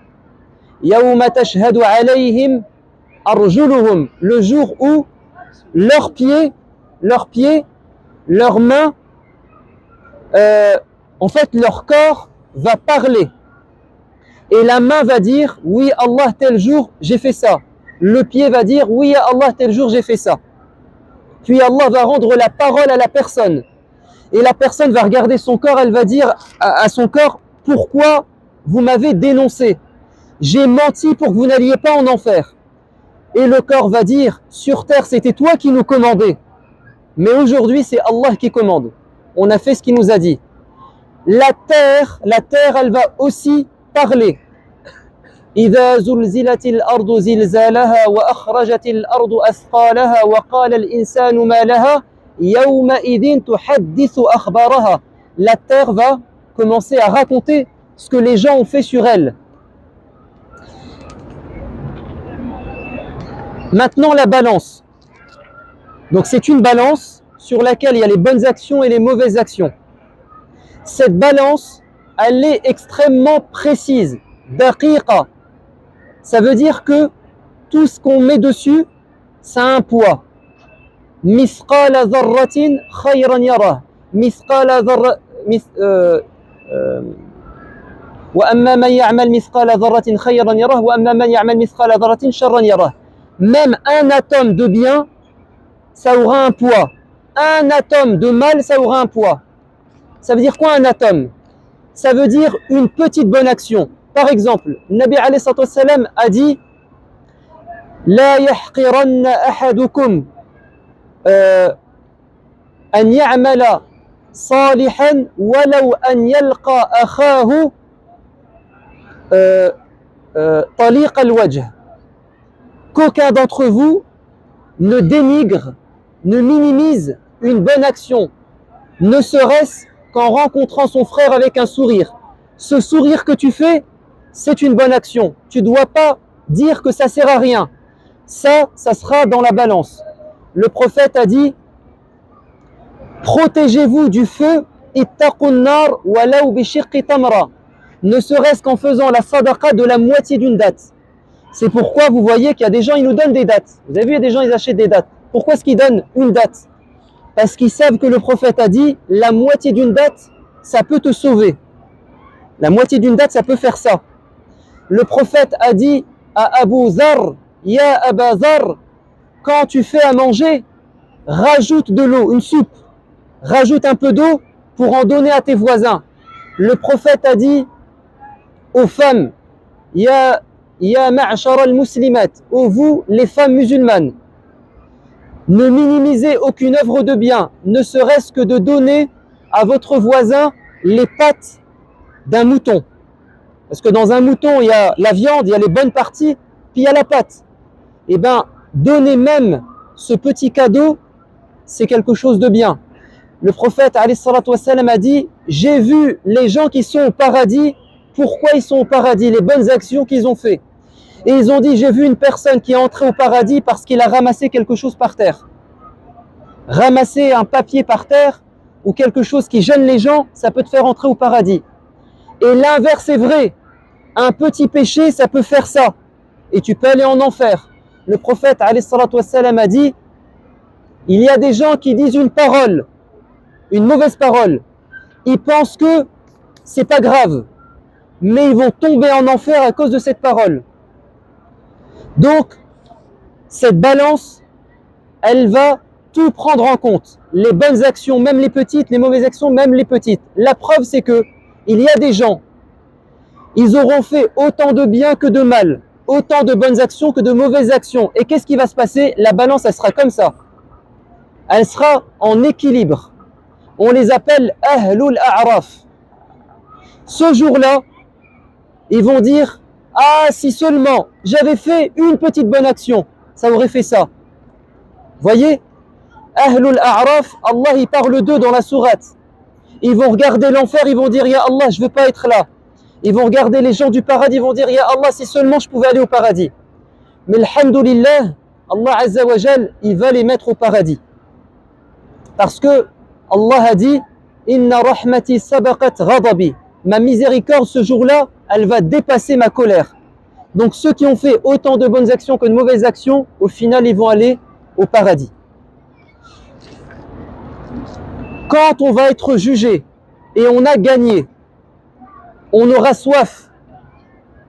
Yawma tashhadu alayhim arjuluhum. Le jour où leurs pieds, leurs mains, en fait leur corps va parler. Et la main va dire, oui Allah, tel jour j'ai fait ça. Le pied va dire, oui Allah, tel jour j'ai fait ça. Puis Allah va rendre la parole à la personne. Et la personne va regarder son corps, elle va dire à son corps, pourquoi vous m'avez dénoncé? J'ai menti pour que vous n'alliez pas en enfer. Et le corps va dire, sur terre c'était toi qui nous commandais. Mais aujourd'hui c'est Allah qui commande. On a fait ce qu'il nous a dit. La terre, elle va aussi parler. إذا زلزلت الأرض زلزالها وأخرجت الأرض أثقالها وقال الإنسان ما لها يومئذ تحدث أخبارها. La terre va commencer à raconter ce que les gens ont fait sur elle. Maintenant la balance. Donc c'est une balance sur laquelle il y a les bonnes actions et les mauvaises actions. Cette balance, elle est extrêmement précise. Daqiqa. Ça veut dire que tout ce qu'on met dessus, ça a un poids. Misqala dharratin khayran yarah. Misqala dharra wa amma man ya'mal misqala dharratin khayran yarah wa amma man ya'mal misqala dharratin sharran yarah. Même un atome de bien, ça aura un poids. Un atome de mal, ça aura un poids. Ça veut dire quoi un atome? Ça veut dire une petite bonne action. Par exemple, Nabi alayhi salatu wassalam a dit La yahqiranna ahadukum an ya'mala salihan walau an yalqa akhahu taliq al-wajh. Qu'aucun d'entre vous ne dénigre, ne minimise une bonne action, ne serait-ce qu'en rencontrant son frère avec un sourire. Ce sourire que tu fais, c'est une bonne action. Tu ne dois pas dire que ça ne sert à rien. Ça sera dans la balance. Le prophète a dit protégez-vous du feu, ittaqun nar walaw bi shiqqi tamra, ne serait-ce qu'en faisant la sadaqa de la moitié d'une date. C'est pourquoi vous voyez qu'il y a des gens, ils nous donnent des dates. Vous avez vu, il y a des gens, ils achètent des dates. Pourquoi est-ce qu'ils donnent une date? Parce qu'ils savent que le prophète a dit, la moitié d'une date, ça peut te sauver. La moitié d'une date, ça peut faire ça. Le prophète a dit à Abu Zar, Ya Aba Zar, quand tu fais à manger, rajoute de l'eau, une soupe. Rajoute un peu d'eau pour en donner à tes voisins. Le prophète a dit aux femmes, Ya ma'ashara al-muslimat, ô vous les femmes musulmanes, ne minimisez aucune œuvre de bien, ne serait-ce que de donner à votre voisin les pattes d'un mouton. Parce que dans un mouton, il y a la viande, il y a les bonnes parties, puis il y a la patte. Eh bien, donner même ce petit cadeau, c'est quelque chose de bien. Le prophète alayhi salatu wassalam a dit, j'ai vu les gens qui sont au paradis, pourquoi ils sont au paradis, les bonnes actions qu'ils ont fait. Et ils ont dit, j'ai vu une personne qui est entrée au paradis parce qu'il a ramassé quelque chose par terre. Ramasser un papier par terre ou quelque chose qui gêne les gens, ça peut te faire entrer au paradis. Et l'inverse est vrai. Un petit péché, ça peut faire ça. Et tu peux aller en enfer. Le prophète alayhi salatu wassalam a dit, il y a des gens qui disent une parole, une mauvaise parole. Ils pensent que c'est pas grave, mais ils vont tomber en enfer à cause de cette parole. Donc, cette balance, elle va tout prendre en compte. Les bonnes actions, même les petites, les mauvaises actions, même les petites. La preuve, c'est que il y a des gens, ils auront fait autant de bien que de mal, autant de bonnes actions que de mauvaises actions. Et qu'est-ce qui va se passer? La balance, elle sera comme ça. Elle sera en équilibre. On les appelle Ahlul A'raf. Ce jour-là, ils vont dire, ah, si seulement j'avais fait une petite bonne action, ça aurait fait ça. Voyez, Ahlul A'raf, Allah il parle d'eux dans la sourate. Ils vont regarder l'enfer, ils vont dire, Ya Allah, je ne veux pas être là. Ils vont regarder les gens du paradis, ils vont dire, Ya Allah, si seulement je pouvais aller au paradis. Mais alhamdoulilah, Allah Azza wa Jal, il va les mettre au paradis. Parce que Allah a dit, Inna rahmati sabaqat ghadabi. Ma miséricorde ce jour-là, elle va dépasser ma colère. Donc ceux qui ont fait autant de bonnes actions que de mauvaises actions, au final, ils vont aller au paradis. Quand on va être jugé et on a gagné, on aura soif.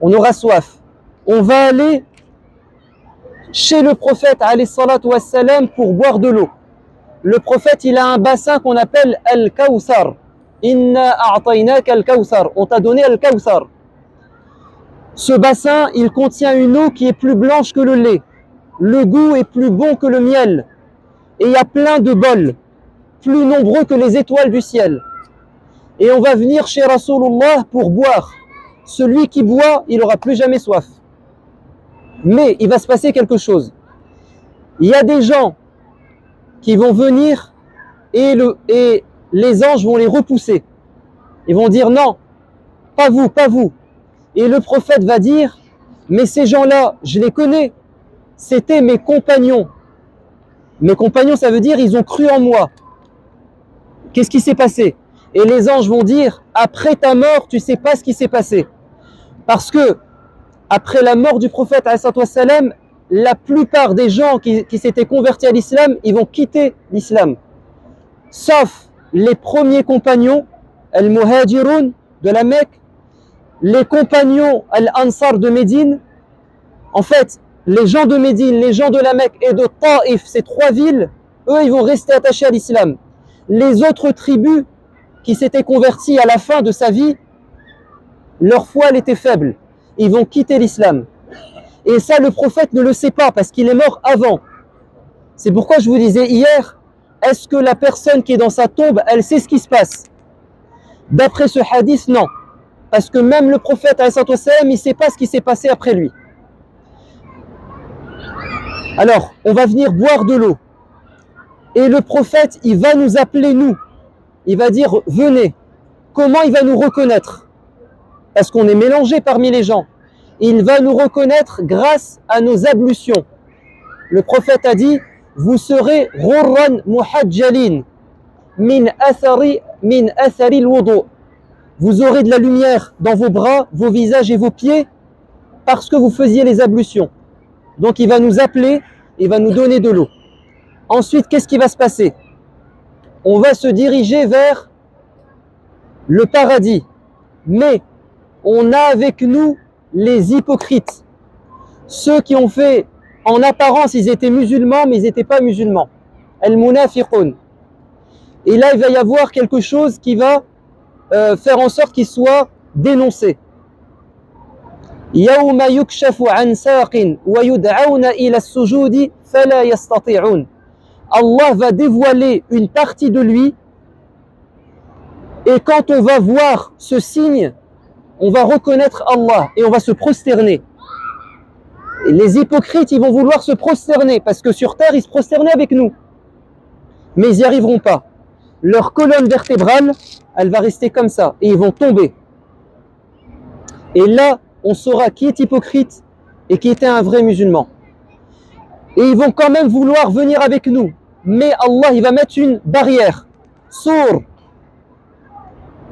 On aura soif. On va aller chez le prophète alayhi salatu wassalam pour boire de l'eau. Le prophète, il a un bassin qu'on appelle Al-Kawthar. Inna a'taynaka Al-Kawthar. On t'a donné Al-Kawthar. Ce bassin, il contient une eau qui est plus blanche que le lait. Le goût est plus bon que le miel. Et il y a plein de bols, plus nombreux que les étoiles du ciel. Et on va venir chez Rasulullah pour boire. Celui qui boit, il n'aura plus jamais soif. Mais il va se passer quelque chose. Il y a des gens qui vont venir et les anges vont les repousser. Ils vont dire non, pas vous, pas vous. Et le prophète va dire, mais ces gens-là, je les connais, c'était mes compagnons. Mes compagnons, ça veut dire, ils ont cru en moi. Qu'est-ce qui s'est passé? Et les anges vont dire, après ta mort, tu ne sais pas ce qui s'est passé. Parce que, après la mort du prophète, la plupart des gens qui s'étaient convertis à l'islam, ils vont quitter l'islam. Sauf les premiers compagnons, Al-Muhajirun de la Mecque, les compagnons Al-Ansar de Médine. En fait, les gens de Médine, les gens de la Mecque et de Taïf, ces trois villes, eux, ils vont rester attachés à l'islam. Les autres tribus qui s'étaient converties à la fin de sa vie, leur foi, elle était faible. Ils vont quitter l'islam. Et ça, le prophète ne le sait pas parce qu'il est mort avant. C'est pourquoi je vous disais hier, est-ce que la personne qui est dans sa tombe, elle sait ce qui se passe? D'après ce hadith, non. Parce que même le prophète, il ne sait pas ce qui s'est passé après lui. Alors, on va venir boire de l'eau. Et le prophète, il va nous appeler nous. Il va dire, venez. Comment il va nous reconnaître? Parce qu'on est mélangé parmi les gens. Il va nous reconnaître grâce à nos ablutions. Le prophète a dit, vous serez Ghurran Muhajjalin. min athari al-wudu. Vous aurez de la lumière dans vos bras, vos visages et vos pieds parce que vous faisiez les ablutions. Donc il va nous appeler, il va nous donner de l'eau. Ensuite, qu'est-ce qui va se passer? On va se diriger vers le paradis. Mais on a avec nous les hypocrites. Ceux qui ont fait, en apparence, ils étaient musulmans, mais ils n'étaient pas musulmans. Al-munafiqun. Et là, il va y avoir quelque chose qui va faire en sorte qu'ils soient dénoncés. يوم يكشف عن ساق ويدعون إلى السجود فلا يستطيعون. Allah va dévoiler une partie de lui et quand on va voir ce signe, on va reconnaître Allah et on va se prosterner. Et les hypocrites, ils vont vouloir se prosterner parce que sur terre, ils se prosternaient avec nous. Mais ils n'y arriveront pas. Leur colonne vertébrale, elle va rester comme ça et ils vont tomber. Et là, on saura qui est hypocrite et qui était un vrai musulman. Et ils vont quand même vouloir venir avec nous. Mais Allah, il va mettre une barrière. Sour.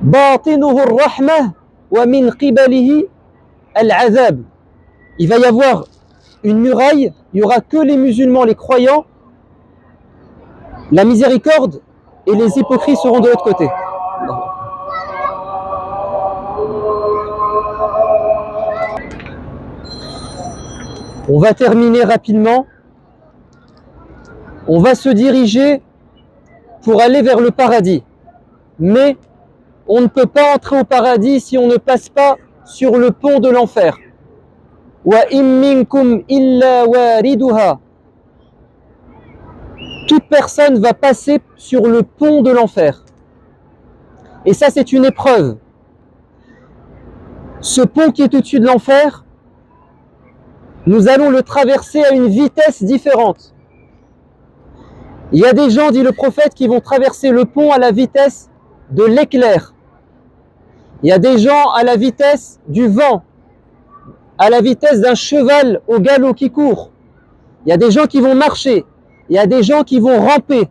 Batinuhu ar-rahmah wa min qibalihi al-azab. Il va y avoir une muraille, il n'y aura que les musulmans, les croyants, la miséricorde, et les hypocrites seront de l'autre côté. On va terminer rapidement. On va se diriger pour aller vers le paradis. Mais on ne peut pas entrer au paradis si on ne passe pas sur le pont de l'enfer. Wa in minkum illa wariduha. Toute personne va passer sur le pont de l'enfer. Et ça, c'est une épreuve. Ce pont qui est au-dessus de l'enfer, nous allons le traverser à une vitesse différente. Il y a des gens, dit le prophète, qui vont traverser le pont à la vitesse de l'éclair. Il y a des gens à la vitesse du vent, à la vitesse d'un cheval au galop qui court. Il y a des gens qui vont marcher. Il y a des gens qui vont ramper.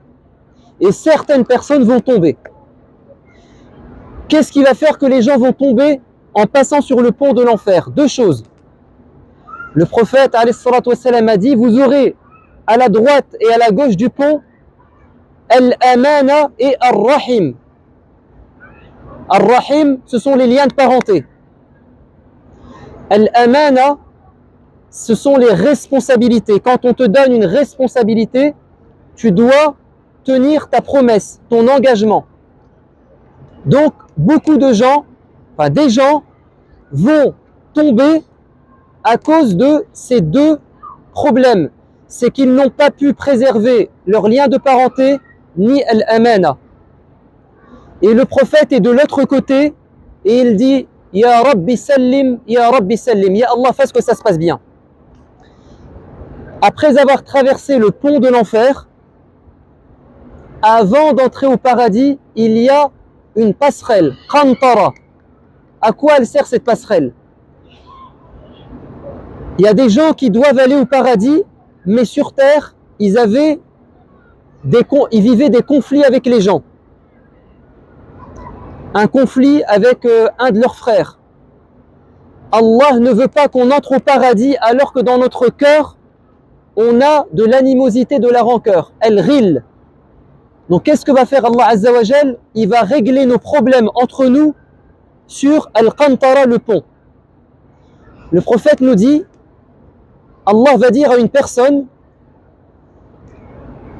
Et certaines personnes vont tomber. Qu'est-ce qui va faire que les gens vont tomber en passant sur le pont de l'enfer? Deux choses. Le prophète alayhi salatu wassalam a dit, vous aurez à la droite et à la gauche du pont Al-Amana et Ar-Rahim. Ar-Rahim, ce sont les liens de parenté. Al-Amana, ce sont les responsabilités. Quand on te donne une responsabilité, tu dois tenir ta promesse, ton engagement. Donc, beaucoup de gens, enfin des gens, vont tomber à cause de ces deux problèmes. C'est qu'ils n'ont pas pu préserver leur lien de parenté, ni al-amana. Et le prophète est de l'autre côté, et il dit, Ya Rabbi Sallim, Ya Rabbi Sallim, Ya Allah, fasse que ça se passe bien. Après avoir traversé le pont de l'enfer, avant d'entrer au paradis, il y a une passerelle, Qantara. À quoi elle sert cette passerelle? Il y a des gens qui doivent aller au paradis, mais sur terre, ils vivaient des conflits avec les gens. Un conflit avec un de leurs frères. Allah ne veut pas qu'on entre au paradis alors que dans notre cœur, on a de l'animosité, de la rancœur. El-Ghil. Donc qu'est-ce que va faire Allah Azza wa Jal? Il va régler nos problèmes entre nous sur Al-Qantara, le pont. Le prophète nous dit, Allah va dire à une personne,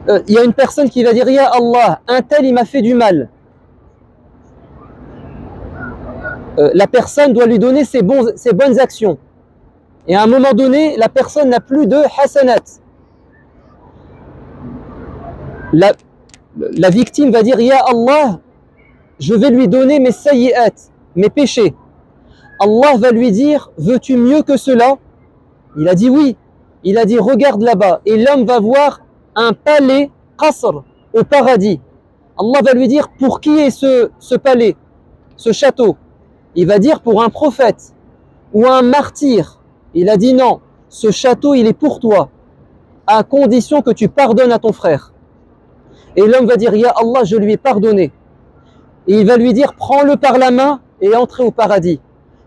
il y a une personne qui va dire, Ya Allah, un tel il m'a fait du mal. La personne doit lui donner ses bonnes actions. Et à un moment donné, la personne n'a plus de hasanat. La victime va dire, Ya Allah, je vais lui donner mes sayyi'at, mes péchés. Allah va lui dire, veux-tu mieux que cela? Il a dit oui. Il a dit, regarde là-bas. Et l'homme va voir un palais, qasr, au paradis. Allah va lui dire, pour qui est ce palais, ce château? Il va dire, pour un prophète ou un martyr. Il a dit, non, ce château, il est pour toi, à condition que tu pardonnes à ton frère. Et l'homme va dire, Ya Allah, je lui ai pardonné. Et il va lui dire, prends-le par la main et entrez au paradis.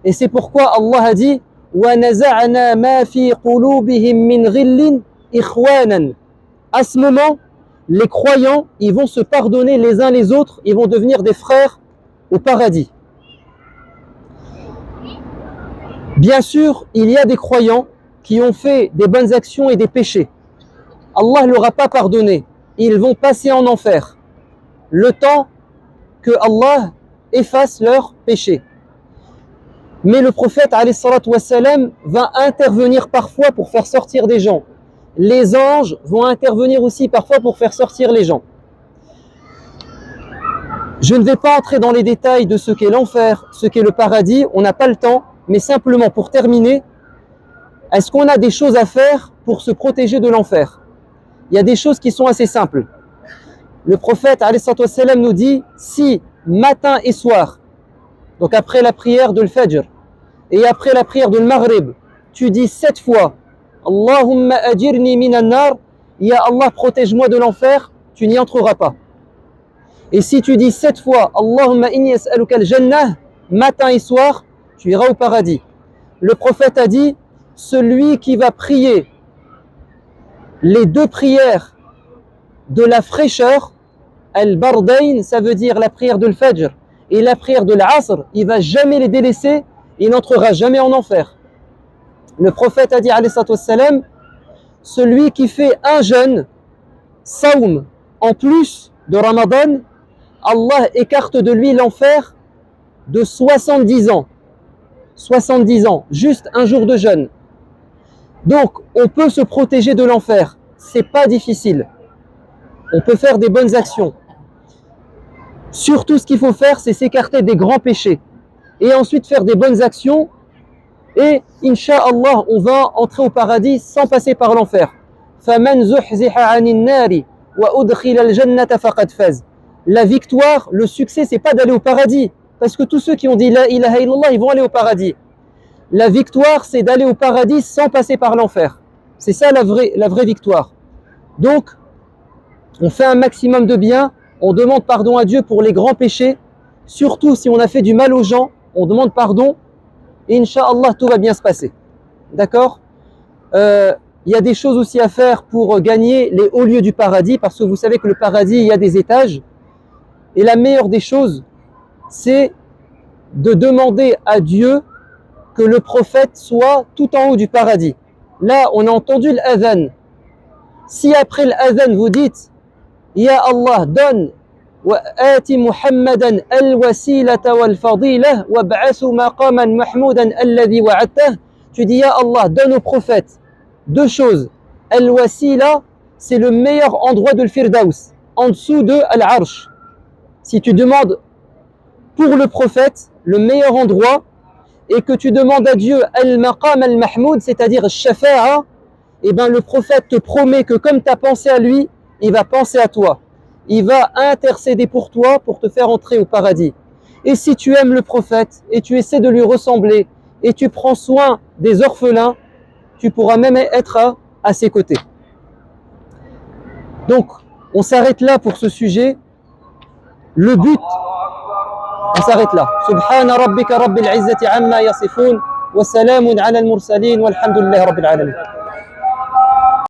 Et c'est pourquoi Allah a dit, وَنَزَعْنَا مَا فِي قُلُوبِهِم مِّنْ غِلٍّ إِخْوَانًا. À ce moment, les croyants, ils vont se pardonner les uns les autres, ils vont devenir des frères au paradis. Bien sûr, il y a des croyants qui ont fait des bonnes actions et des péchés. Allah ne leur a pas pardonné. Ils vont passer en enfer. Le temps que Allah efface leurs péchés. Mais le prophète alayhi salatu wassalam, va intervenir parfois pour faire sortir des gens. Les anges vont intervenir aussi parfois pour faire sortir les gens. Je ne vais pas entrer dans les détails de ce qu'est l'enfer, ce qu'est le paradis, on n'a pas le temps, mais simplement pour terminer, est-ce qu'on a des choses à faire pour se protéger de l'enfer? Il y a des choses qui sont assez simples. Le prophète alayhi salatu wassalam, nous dit, si matin et soir, donc après la prière de l'Fajr et après la prière de l'Maghrib, tu dis 7 fois Allahumma ajirni minan nar, ya Allah protège-moi de l'enfer, tu n'y entreras pas. Et si tu dis 7 fois Allahumma inni as'aluka al-jannah, matin et soir, tu iras au paradis. Le prophète a dit, celui qui va prier les 2 prières de la fraîcheur, al-bardain, ça veut dire la prière de l'Fajr et la prière de l'Asr, il ne va jamais les délaisser, il n'entrera jamais en enfer. Le prophète a dit, alayhi salatu wassalam, celui qui fait un jeûne, saoum, en plus de Ramadan, Allah écarte de lui l'enfer de 70 ans. 70 ans, juste un jour de jeûne. Donc, on peut se protéger de l'enfer. C'est pas difficile. On peut faire des bonnes actions. Surtout, ce qu'il faut faire, c'est s'écarter des grands péchés. Et ensuite faire des bonnes actions. Et, Inch'Allah, on va entrer au paradis sans passer par l'enfer. فَمَنْ زُحْزِحَ عَنِ النَّارِ وَأُدْخِلَ الْجَنَّةَ فَقَدْ فَازَ. La victoire, le succès, c'est pas d'aller au paradis. Parce que tous ceux qui ont dit La ilaha illallah, ils vont aller au paradis. La victoire, c'est d'aller au paradis sans passer par l'enfer. C'est ça la vraie victoire. Donc, on fait un maximum de bien, on demande pardon à Dieu pour les grands péchés, surtout si on a fait du mal aux gens, on demande pardon, et Inch'Allah, tout va bien se passer. D'accord? Il y a des choses aussi à faire pour gagner les hauts lieux du paradis, parce que vous savez que le paradis, il y a des étages, et la meilleure des choses, c'est de demander à Dieu que le prophète soit tout en haut du paradis. Là, on a entendu l'adhan. Si après l'adhan, vous dites Ya Allah, donne وآت محمدا الوسيلة والفضيلة وابعثه مقاما محمودا الذي وعدته. Tu dis Ya Allah, donne au prophète 2 choses. Al-wasila, c'est le meilleur endroit de l'Firdaus, en dessous de Al-Arsh. Si tu demandes pour le prophète le meilleur endroit et que tu demandes à Dieu Al-Maqam Al-Mahmoud, c'est-à-dire Shafa'a, et bien le prophète te promet que comme tu as pensé à lui, il va penser à toi. Il va intercéder pour toi pour te faire entrer au paradis. Et si tu aimes le prophète et tu essaies de lui ressembler et tu prends soin des orphelins, tu pourras même être à ses côtés. Donc, on s'arrête là pour ce sujet. Le but, on s'arrête là. Subhana rabbika rabbil izzati amma yasifun wa salamun ala al-mursalin walhamdulillahi rabbil alamin.